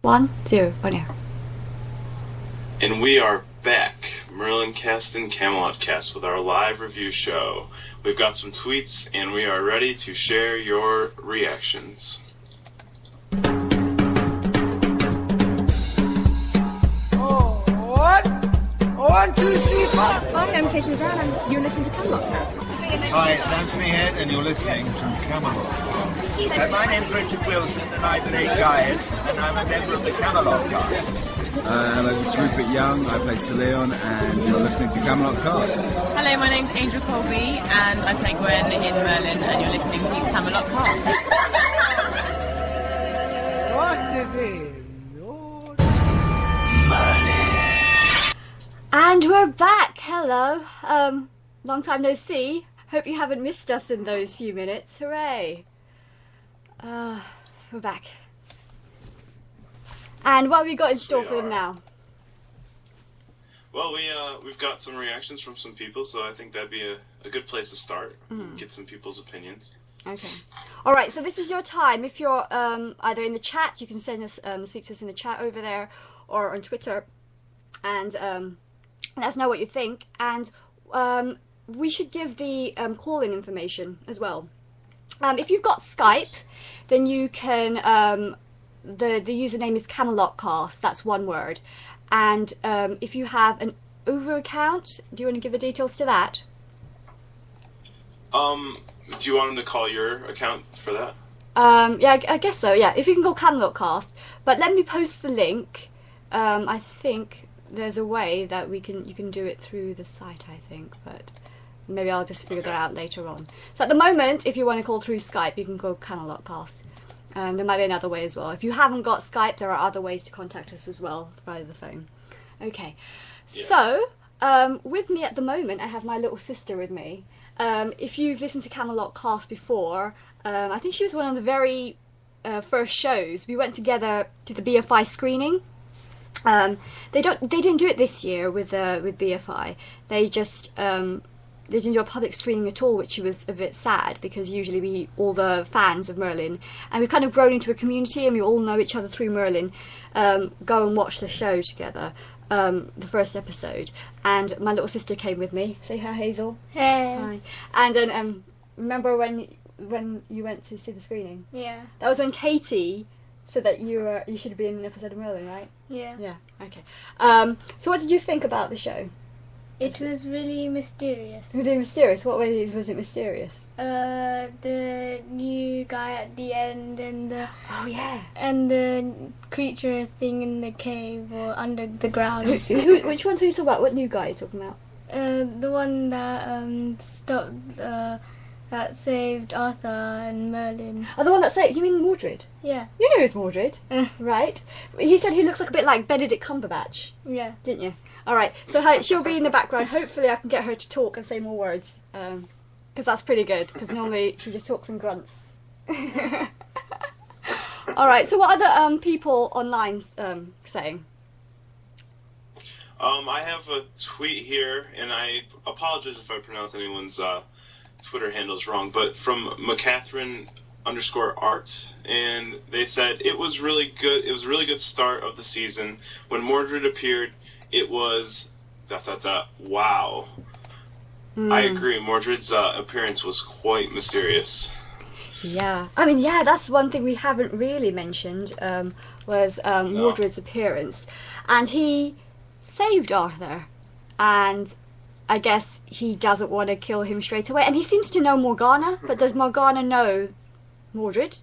1, 0, 1 air. And we are back, Merlin Cast and Camelot Cast, with our live review show. We've got some tweets, and we are ready to share your reactions. Oh, one, two, three, four. Hi, I'm Katie Brown, and you're listening to Camelot Cast. Hi, it's Anthony Head, and you're listening to Camelot. My name's Richard Wilson, and I play Gaius, and I'm a member of the Camelot cast. Hello, this is Rupert Young, I play Sir Leon, and you're listening to Camelot Cast. Hello, my name's Angel Colby, and I play Gwen in Merlin, and you're listening to Camelot Cast. What the day, Lord? And we're back. Hello. Long time no see. Hope you haven't missed us in those few minutes. Hooray. We're back. And what have we got in store for them now? Well, we've got some reactions from some people, so I think that'd be a good place to start. Get some people's opinions. Okay. All right. So this is your time. If you're either in the chat, you can send us speak to us in the chat over there, or on Twitter, and let us know what you think. And we should give the call-in information as well. If you've got Skype, then you can. The username is CamelotCast. That's one word. And if you have an Over account, do you want to give the details to that? Do you want him to call your account for that? Yeah, I guess so. Yeah, if you can go CamelotCast. But let me post the link. I think there's a way that you can do it through the site. I think, but maybe I'll just figure that out later on. So at the moment, if you want to call through Skype, you can go CamelotCast. There might be another way as well. If you haven't got Skype, there are other ways to contact us as well via the phone. Okay, yeah. So with me at the moment, I have my little sister with me. If you've listened to Camelot Cast before, I think she was one of the very first shows. We went together to the BFI screening. They didn't do it this year with BFI. They just they didn't do a public screening at all, which was a bit sad because usually all the fans of Merlin, and we've kind of grown into a community and we all know each other through Merlin, go and watch the show together, the first episode. And my little sister came with me. Say hi, Hazel. Hey. Hi. And then remember when you went to see the screening? Yeah. That was when Katie said that you should be in an episode of Merlin, right? Yeah. Yeah. Okay. So what did you think about the show? It was really mysterious. Really mysterious? What ways was it mysterious? The new guy at the end and the... Oh, yeah. And the creature thing in the cave or under the ground. Which one are you talking about? What new guy are you talking about? The one that stopped... that saved Arthur and Merlin. Oh, the one that saved... You mean Mordred? Yeah. You know who's Mordred, right? He said he looks like a bit like Benedict Cumberbatch. Yeah. Didn't you? Alright, so she'll be in the background. Hopefully I can get her to talk and say more words. Because that's pretty good, because normally she just talks and grunts. Alright, so what are the people online saying? I have a tweet here, and I apologize if I pronounce anyone's Twitter handles wrong, but from McCatherine_art, and they said it was really good. It was a really good start of the season. When Mordred appeared, it was ... wow. I agree. Mordred's appearance was quite mysterious. Yeah, I mean, yeah, that's one thing we haven't really mentioned, was Mordred's appearance. And he saved Arthur, and I guess he doesn't want to kill him straight away. And he seems to know Morgana, but does Morgana know Mordred?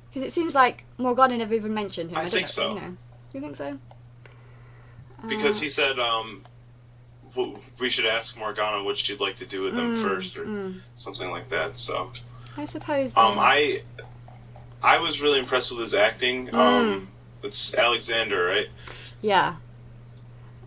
Because it seems like Morgana never even mentioned him. I think so. You know. You think so? Because he said we should ask Morgana what she'd like to do with him first, or something like that. So I suppose. I was really impressed with his acting. It's Alexander, right? Yeah.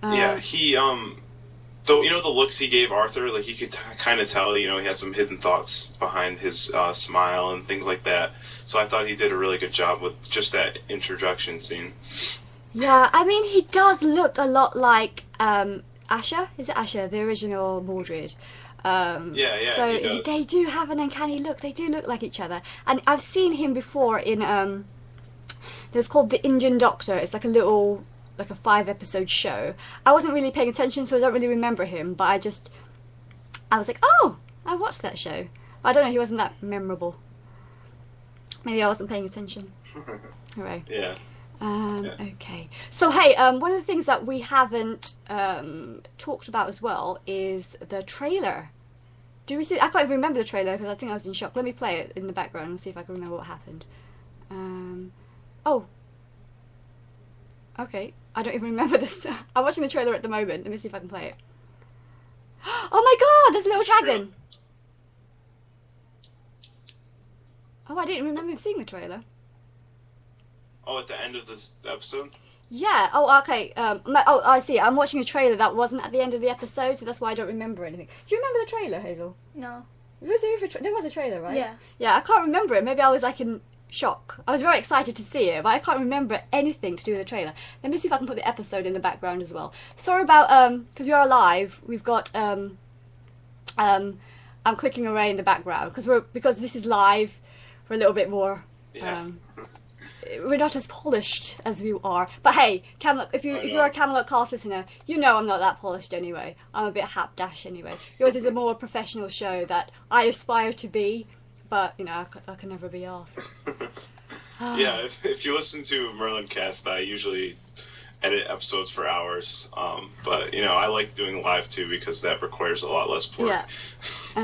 Yeah, he though, you know, the looks he gave Arthur, like you could kind of tell, you know, he had some hidden thoughts behind his smile and things like that. So I thought he did a really good job with just that introduction scene. Yeah, I mean, he does look a lot like Asher. Is it Asher, the original Mordred? Yeah, so he does. They do have an uncanny look. They do look like each other. And I've seen him before in It was called The Indian Doctor. It's like a 5-episode show. I wasn't really paying attention, so I don't really remember him, but I was like, oh, I watched that show. But I don't know, he wasn't that memorable. Maybe I wasn't paying attention. Hooray. Yeah. Okay. So, hey, one of the things that we haven't talked about as well is the trailer. Do we see? I can't even remember the trailer because I think I was in shock. Let me play it in the background and see if I can remember what happened. Oh. Okay. I don't even remember this. I'm watching the trailer at the moment. Let me see if I can play it. Oh my god! There's a little dragon! Oh, I didn't remember seeing the trailer. Oh, at the end of this episode? Yeah. Oh, okay. Oh, I see. I'm watching a trailer that wasn't at the end of the episode, so that's why I don't remember anything. Do you remember the trailer, Hazel? No. There was a trailer, right? Yeah. Yeah, I can't remember it. Maybe I was like in shock. I was very excited to see it, but I can't remember anything to do with the trailer. Let me see if I can put the episode in the background as well. Sorry about because we are live. We've got I'm clicking away in the background because this is live. We're a little bit more. Yeah. We're not as polished as we are. But hey, Camelot, if you're a Camelot cast listener, you know I'm not that polished anyway. I'm a bit hapdash anyway. Yours is a more professional show that I aspire to be, but you know I can never be asked. Yeah, if you listen to Merlin Cast, I usually edit episodes for hours. But you know I like doing live too because that requires a lot less work. Yeah.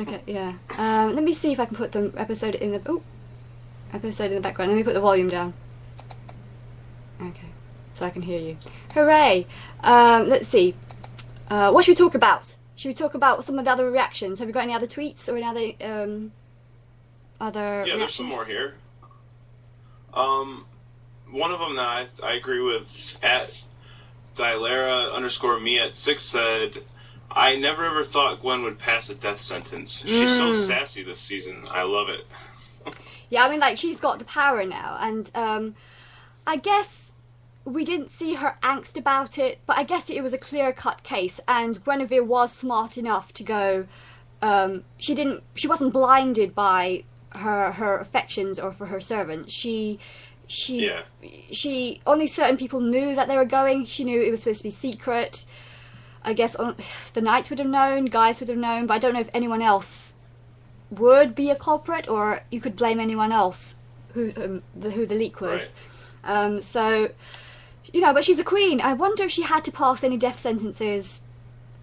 Okay. Yeah. Let me see if I can put the episode in the background. Let me put the volume down. Okay, so I can hear you. Hooray! Let's see. What should we talk about? Should we talk about some of the other reactions? Have you got any other tweets or any other Yeah, there's some more here. One of them that I agree with, at Dilera_me@6 said, I never ever thought Gwen would pass a death sentence. She's so sassy this season. I love it. Yeah, I mean, like, she's got the power now, and I guess we didn't see her angst about it, but I guess it was a clear-cut case, and Guinevere was smart enough to go, she wasn't blinded by her affections or for her servant. She only certain people knew that they were going. She knew it was supposed to be secret. I guess the knights would have known, guys would have known, but I don't know if anyone else would be a culprit, or you could blame anyone else who the leak was. Right. So, you know, but she's a queen. I wonder if she had to pass any death sentences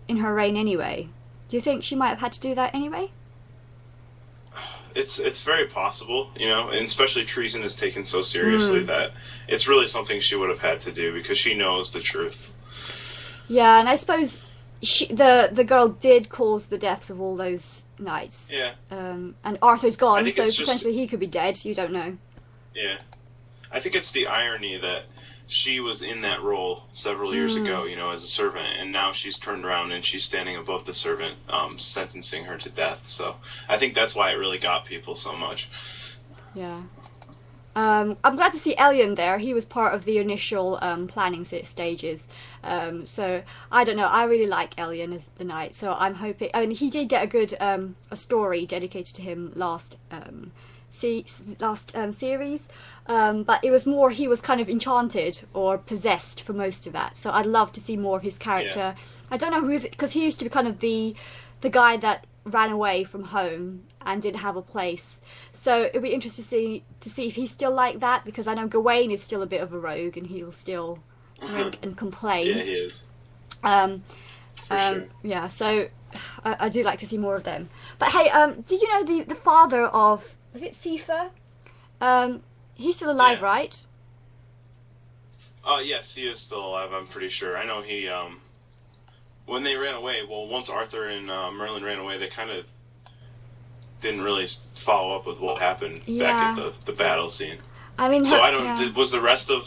in her reign anyway. Do you think she might have had to do that anyway? It's very possible, you know, and especially treason is taken so seriously that it's really something she would have had to do because she knows the truth. Yeah, and I suppose the girl did cause the deaths of all those knights. Yeah. And Arthur's gone, so potentially he could be dead. You don't know. Yeah. I think it's the irony that she was in that role several years ago, you know, as a servant, and now she's turned around and she's standing above the servant, sentencing her to death. So I think that's why it really got people so much. Yeah. I'm glad to see Elyon there. He was part of the initial planning stages. So I don't know. I really like Elyon as the knight. So I'm hoping. I mean, he did get a good a story dedicated to him last series. But it was more he was kind of enchanted or possessed for most of that. So I'd love to see more of his character. Yeah. I don't know who, because he used to be kind of the guy that ran away from home and didn't have a place. So it'd be interesting to see if he's still like that, because I know Gawain is still a bit of a rogue and he'll still drink and complain. Yeah, he is. Sure. Yeah, so I do like to see more of them. But hey, did you know the father of, was it Sifa? He's still alive, right? Yes, he is still alive, I'm pretty sure. I know he, when they ran away, well, once Arthur and Merlin ran away, they kind of didn't really follow up with what happened back at the battle scene. I mean, so I don't. Was the rest of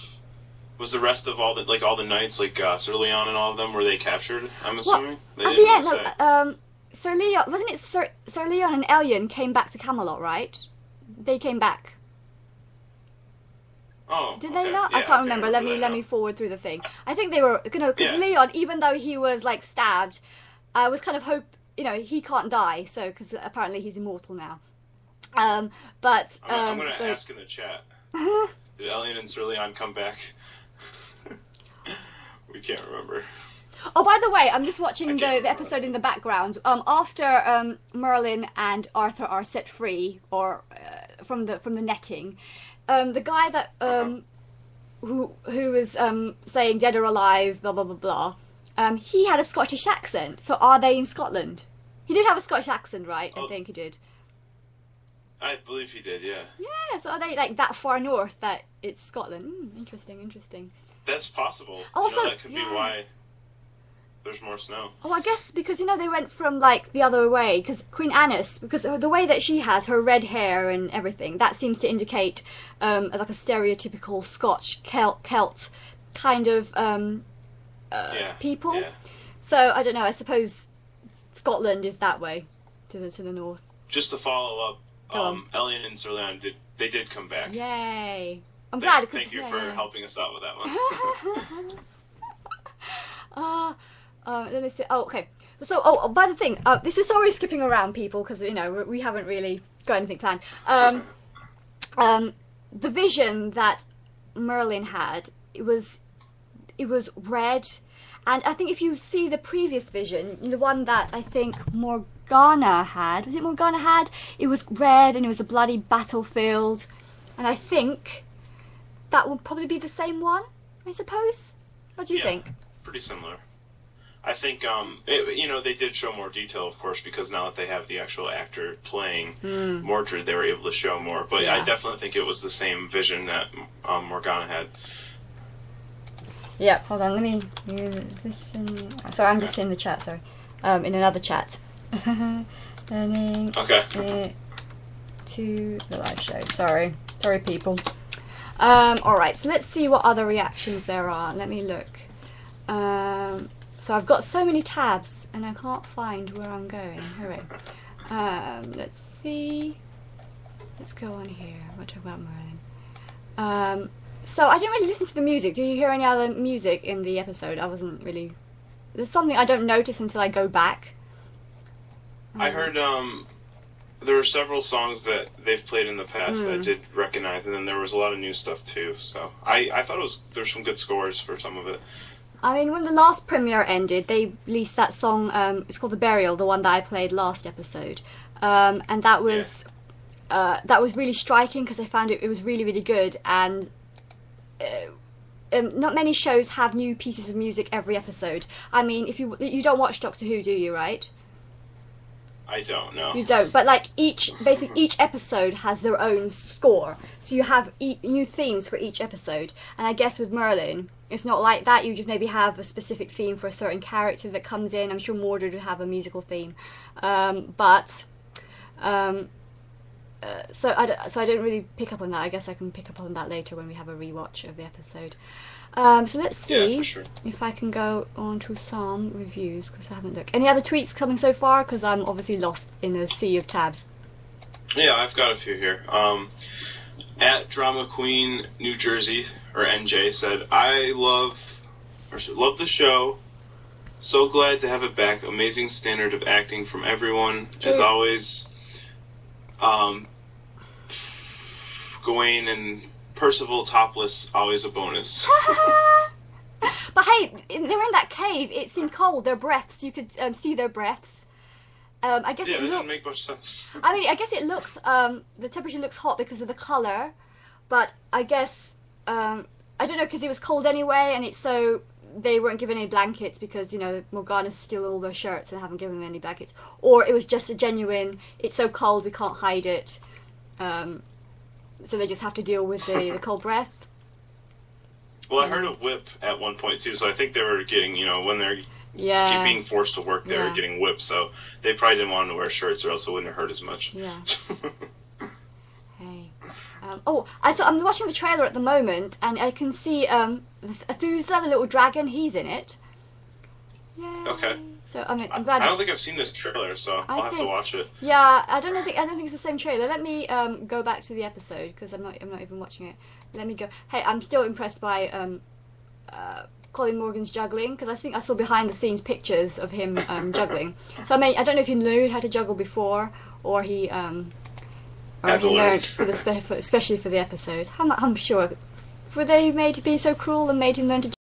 all the knights, like Sir Leon and all of them, were they captured? I'm assuming. Well, at the end, Sir Leon, wasn't it Sir Leon and Elyon came back to Camelot, right? They came back. Oh, did they not? Yeah, I can't remember. Let me forward through the thing. I think they were, you know, because Leon, even though he was like stabbed, I was kind of he can't die, so because apparently he's immortal now. But I'm gonna ask in the chat. Did Elliot and Sir Leon come back? We can't remember. Oh, by the way, I'm just watching the episode in the background. After Merlin and Arthur are set free, or from the netting, the guy that who was saying dead or alive, blah blah blah blah, he had a Scottish accent. So are they in Scotland? He did have a Scottish accent, right? I think he did. I believe he did, yeah. Yeah. So are they like that far north that it's Scotland? Interesting. That's possible. Also, that could be why there's more snow. Oh, I guess because, they went from, like, the other way. Because Queen Annis, because the way that she has her red hair and everything, that seems to indicate, like, a stereotypical Scotch Celt kind of people. Yeah. So, I don't know, I suppose Scotland is that way, to the north. Just to follow up, Elliot and Sir Leon did come back. Yay. I'm glad. Thank you for helping us out with that one. Let me see. Oh, okay. So, by the thing, this is sorry skipping around, people, because we haven't really got anything planned. The vision that Merlin had, it was red, and I think if you see the previous vision, the one that I think Morgana had, was it Morgana had? It was red, and it was a bloody battlefield, and I think that would probably be the same one, I suppose. What do you think? Pretty similar. I think, they did show more detail, of course, because now that they have the actual actor playing Mordred, they were able to show more. But I definitely think it was the same vision that Morgana had. Yeah, hold on, let me listen. Sorry, I'm just in the chat, sorry. In another chat. Turning to the live show. Sorry, people. Alright, so let's see what other reactions there are. Let me look. So I've got so many tabs and I can't find where I'm going. Alright. Let's see. Let's go on here. We'll talk about Merlin. So I didn't really listen to the music. Do you hear any other music in the episode? I wasn't really... There's something I don't notice until I go back. I heard there were several songs that they've played in the past that I did recognize, and then there was a lot of new stuff too. So I thought there's some good scores for some of it. I mean, when the last premiere ended, they released that song. It's called "The Burial," the one that I played last episode, and that was really striking because I found it was really, really good. And not many shows have new pieces of music every episode. I mean, if you don't watch Doctor Who, do you? Right? I don't know. You don't, but like each episode has their own score, so you have new themes for each episode. And I guess with Merlin, it's not like that. You just maybe have a specific theme for a certain character that comes in. I'm sure Mordred would have a musical theme, so I didn't really pick up on that. I guess I can pick up on that later when we have a rewatch of the episode. So let's see if I can go on to some reviews, because I haven't looked. Any other tweets coming so far? Because I'm obviously lost in a sea of tabs. Yeah, I've got a few here. At Drama Queen New Jersey, or NJ, said, I love the show. So glad to have it back. Amazing standard of acting from everyone. True. As always, Gawain and Percival topless, always a bonus. But hey, they're in that cave. It's in cold. Their breaths, you could see their breaths. I guess it doesn't make much sense. I mean, I guess it looks. The temperature looks hot because of the color, but I guess I don't know, because it was cold anyway, and it's so they weren't given any blankets because Morgana's steal all their shirts and haven't given them any blankets, or it was just a genuine. It's so cold we can't hide it. So they just have to deal with the cold breath. Well, I heard a whip at one point too, so I think they were getting, when they're being forced to work, they were getting whipped, so they probably didn't want them to wear shirts or else it wouldn't hurt as much. Yeah. Hey. I'm watching the trailer at the moment, and I can see who's the other little dragon? He's in it. Yay. Okay. So I'm glad. I don't think I've seen this trailer, so I'll have to watch it. Yeah, I don't think it's the same trailer. Let me go back to the episode because I'm not even watching it. Let me go. Hey, I'm still impressed by Colin Morgan's juggling, because I think I saw behind the scenes pictures of him juggling. So I don't know if he knew how to juggle before, or he learned especially for the episode. I'm sure were they made to be so cruel and made him learn to